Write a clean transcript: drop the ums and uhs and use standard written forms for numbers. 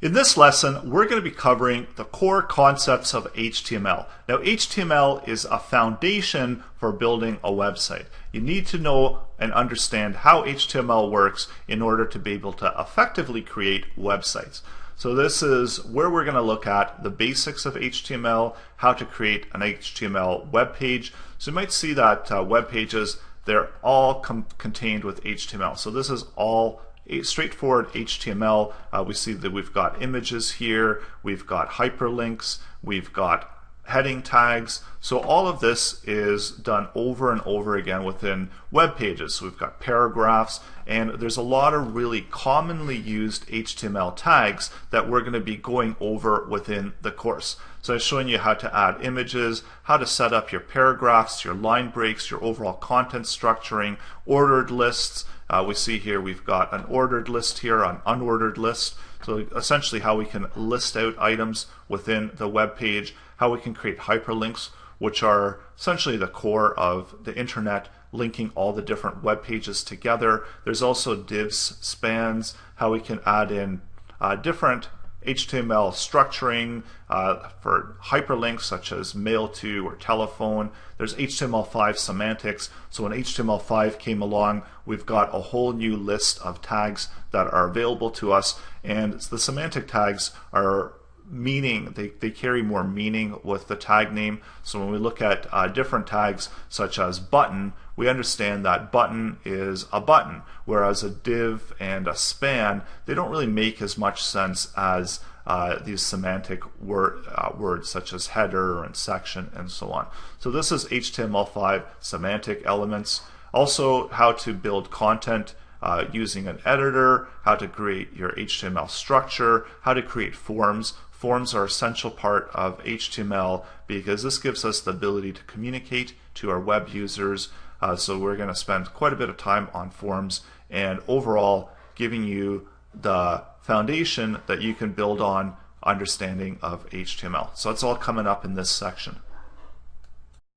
In this lesson, we're going to be covering the core concepts of HTML. Now, HTML is a foundation for building a website. You need to know and understand how HTML works in order to be able to effectively create websites. So this is where we're going to look at the basics of HTML, how to create an HTML web page. So you might see that web pages, they're all contained with HTML. So this is all straightforward HTML. We see that we've got images here, we've got hyperlinks, we've got heading tags. So all of this is done over and over again within web pages. So we've got paragraphs, and there's a lot of really commonly used HTML tags that we're going to be going over within the course. So I'm showing you how to add images, how to set up your paragraphs, your line breaks, your overall content structuring, ordered lists. We see here we've got an ordered list here, an unordered list. So essentially how we can list out items within the web page, how we can create hyperlinks, which are essentially the core of the internet, linking all the different web pages together. There's also divs, spans, how we can add in different HTML structuring for hyperlinks such as mail to or telephone. There's HTML5 semantics. So when HTML5 came along, we've got a whole new list of tags that are available to us, and the semantic tags are meaning, they carry more meaning with the tag name. So when we look at different tags such as button, we understand that button is a button, whereas a div and a span, they don't really make as much sense as these semantic words such as header and section and so on. So this is HTML5 semantic elements. Also how to build content using an editor, how to create your HTML structure, how to create forms. Forms are an essential part of HTML because this gives us the ability to communicate to our web users. So we're going to spend quite a bit of time on forms and overall giving you the foundation that you can build on understanding of HTML. So that's all coming up in this section.